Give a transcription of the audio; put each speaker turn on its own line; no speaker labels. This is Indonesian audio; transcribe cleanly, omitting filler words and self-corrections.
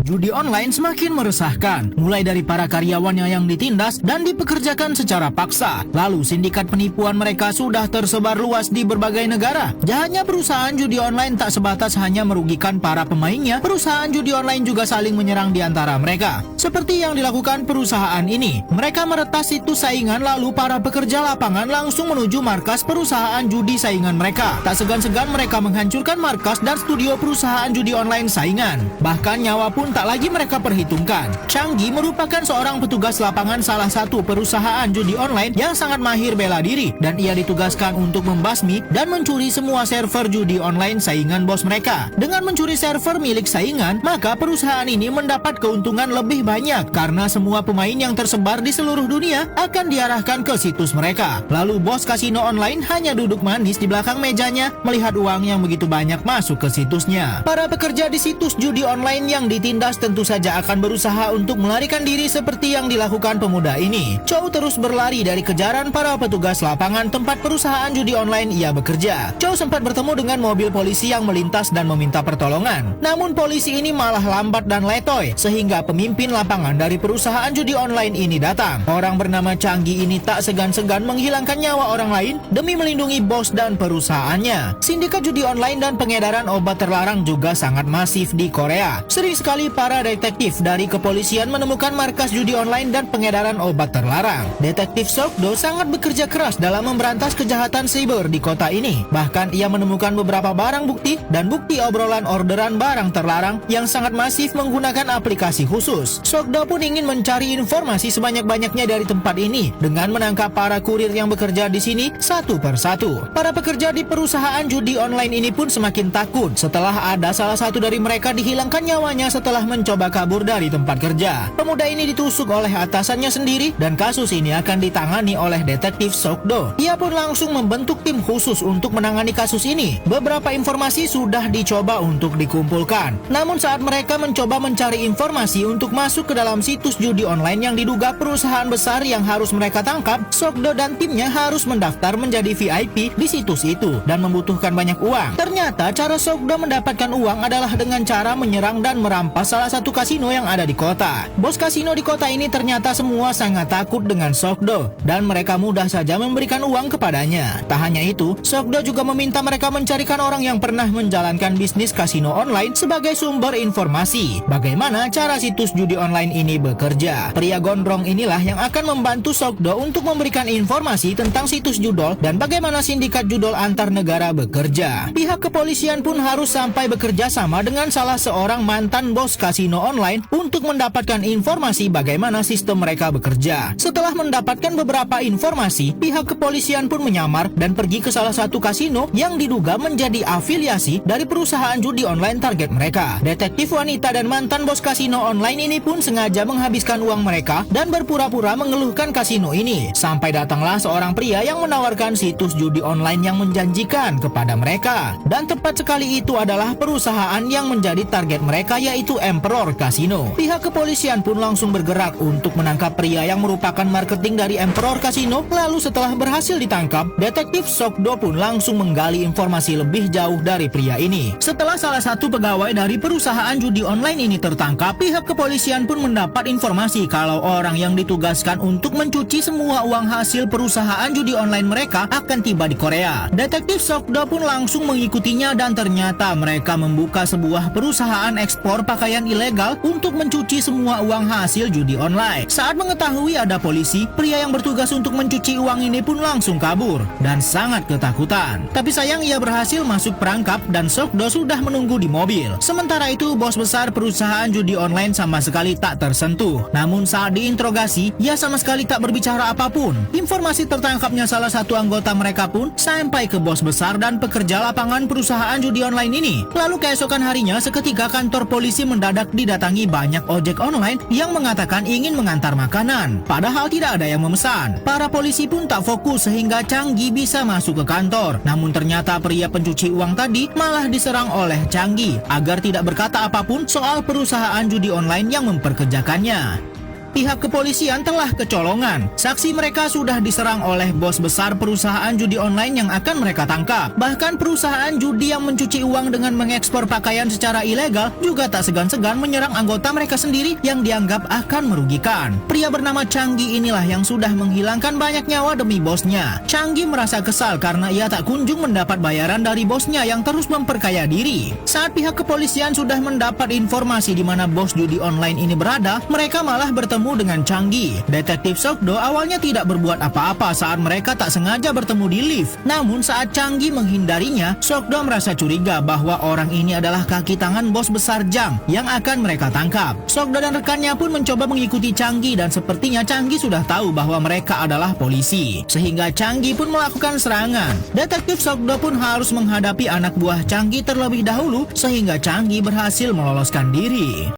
Judi online semakin meresahkan, mulai dari para karyawannya yang ditindas dan dipekerjakan secara paksa. Lalu sindikat penipuan mereka sudah tersebar luas di berbagai negara. Jahatnya perusahaan judi online tak sebatas hanya merugikan para pemainnya, perusahaan judi online juga saling menyerang di antara mereka. Seperti yang dilakukan perusahaan ini, mereka meretas situs saingan lalu para pekerja lapangan langsung menuju markas perusahaan judi saingan mereka. Tak segan-segan mereka menghancurkan markas dan studio perusahaan judi online saingan. Bahkan nyawa pun tak lagi mereka perhitungkan. Chang Gi merupakan seorang petugas lapangan salah satu perusahaan judi online yang sangat mahir bela diri, dan ia ditugaskan untuk membasmi dan mencuri semua server judi online saingan bos mereka. Dengan mencuri server milik saingan, maka perusahaan ini mendapat keuntungan lebih banyak karena semua pemain yang tersebar di seluruh dunia akan diarahkan ke situs mereka. Lalu bos kasino online hanya duduk manis di belakang mejanya melihat uang yang begitu banyak masuk ke situsnya. Para pekerja di situs judi online yang ditindas tentu saja akan berusaha untuk melarikan diri seperti yang dilakukan pemuda ini. Chow terus berlari dari kejaran para petugas lapangan tempat perusahaan judi online ia bekerja. Chow sempat bertemu dengan mobil polisi yang melintas dan meminta pertolongan. Namun polisi ini malah lambat dan letoy sehingga pemimpin lapangan dari perusahaan judi online ini datang. Orang bernama Chang Gi ini tak segan-segan menghilangkan nyawa orang lain demi melindungi bos dan perusahaannya. Sindikat judi online dan pengedaran obat terlarang juga sangat masif di Korea. Sering sekali para detektif dari kepolisian menemukan markas judi online dan pengedaran obat terlarang. Detektif Sok-do sangat bekerja keras dalam memberantas kejahatan siber di kota ini. Bahkan ia menemukan beberapa barang bukti dan bukti obrolan orderan barang terlarang yang sangat masif menggunakan aplikasi khusus. Sok-do pun ingin mencari informasi sebanyak-banyaknya dari tempat ini dengan menangkap para kurir yang bekerja di sini satu persatu. Para pekerja di perusahaan judi online ini pun semakin takut setelah ada salah satu dari mereka dihilangkan nyawanya setelah mencoba kabur dari tempat kerja. Pemuda ini ditusuk oleh atasannya sendiri dan kasus ini akan ditangani oleh detektif Sok-do. Ia pun langsung membentuk tim khusus untuk menangani kasus ini. Beberapa informasi sudah dicoba untuk dikumpulkan. Namun saat mereka mencoba mencari informasi untuk masuk ke dalam situs judi online yang diduga perusahaan besar yang harus mereka tangkap, Sok-do dan timnya harus mendaftar menjadi VIP di situs itu dan membutuhkan banyak uang. Ternyata cara Sok-do mendapatkan uang adalah dengan cara menyerang dan merampas salah satu kasino yang ada di kota. Bos kasino di kota ini ternyata semua sangat takut dengan Sok-do dan mereka mudah saja memberikan uang kepadanya. Tak hanya itu, Sok-do juga meminta mereka mencarikan orang yang pernah menjalankan bisnis kasino online sebagai sumber informasi bagaimana cara situs judi online ini bekerja. Pria gondrong inilah yang akan membantu Sok-do untuk memberikan informasi tentang situs judol dan bagaimana sindikat judol antar negara bekerja. Pihak kepolisian pun harus sampai bekerja sama dengan salah seorang mantan bos kasino online untuk mendapatkan informasi bagaimana sistem mereka bekerja. Setelah mendapatkan beberapa informasi, pihak kepolisian pun menyamar dan pergi ke salah satu kasino yang diduga menjadi afiliasi dari perusahaan judi online target mereka. Detektif wanita dan mantan bos kasino online ini pun sengaja menghabiskan uang mereka dan berpura-pura mengeluhkan kasino ini. Sampai datanglah seorang pria yang menawarkan situs judi online yang menjanjikan kepada mereka. Dan tepat sekali itu adalah perusahaan yang menjadi target mereka, yaitu Emperor Casino. Pihak kepolisian pun langsung bergerak untuk menangkap pria yang merupakan marketing dari Emperor Casino. Lalu setelah berhasil ditangkap, detektif Sok-do pun langsung menggali informasi lebih jauh dari pria ini. Setelah salah satu pegawai dari perusahaan judi online ini tertangkap, pihak kepolisian pun mendapat informasi kalau orang yang ditugaskan untuk mencuci semua uang hasil perusahaan judi online mereka akan tiba di Korea. Detektif Sok-do pun langsung mengikutinya dan ternyata mereka membuka sebuah perusahaan ekspor pakaian ilegal untuk mencuci semua uang hasil judi online. Saat mengetahui ada polisi, pria yang bertugas untuk mencuci uang ini pun langsung kabur dan sangat ketakutan. Tapi sayang ia berhasil masuk perangkap dan Sok-do sudah menunggu di mobil. Sementara itu bos besar perusahaan judi online sama sekali tak tersentuh. Namun saat diinterogasi, ia sama sekali tak berbicara apapun. Informasi tertangkapnya salah satu anggota mereka pun sampai ke bos besar dan pekerja lapangan perusahaan judi online ini. Lalu keesokan harinya seketika kantor polisi mendadak didatangi banyak ojek online yang mengatakan ingin mengantar makanan. Padahal tidak ada yang memesan. Para polisi pun tak fokus sehingga Chang Gi bisa masuk ke kantor. Namun ternyata pria pencuci uang tadi malah diserang oleh Chang Gi agar tidak berkata apapun soal perusahaan judi online yang memperkerjakannya. pihak kepolisian telah kecolongan. Saksi mereka sudah diserang oleh bos besar perusahaan judi online yang akan mereka tangkap. Bahkan perusahaan judi yang mencuci uang dengan mengekspor pakaian secara ilegal juga tak segan-segan menyerang anggota mereka sendiri yang dianggap akan merugikan. Pria bernama Changgi inilah yang sudah menghilangkan banyak nyawa demi bosnya. Changgi merasa kesal karena ia tak kunjung mendapat bayaran dari bosnya yang terus memperkaya diri. Saat pihak kepolisian sudah mendapat informasi di mana bos judi online ini berada, mereka malah bertemu dengan Changgi. Detektif Sokdo awalnya tidak berbuat apa-apa saat mereka tak sengaja bertemu di lift. Namun saat Changgi menghindarinya, Sokdo merasa curiga bahwa orang ini adalah kaki tangan bos besar Jang yang akan mereka tangkap. Sokdo dan rekannya pun mencoba mengikuti Changgi dan sepertinya Changgi sudah tahu bahwa mereka adalah polisi. Sehingga Changgi pun melakukan serangan. Detektif Sokdo pun harus menghadapi anak buah Changgi terlebih dahulu sehingga Changgi berhasil meloloskan diri.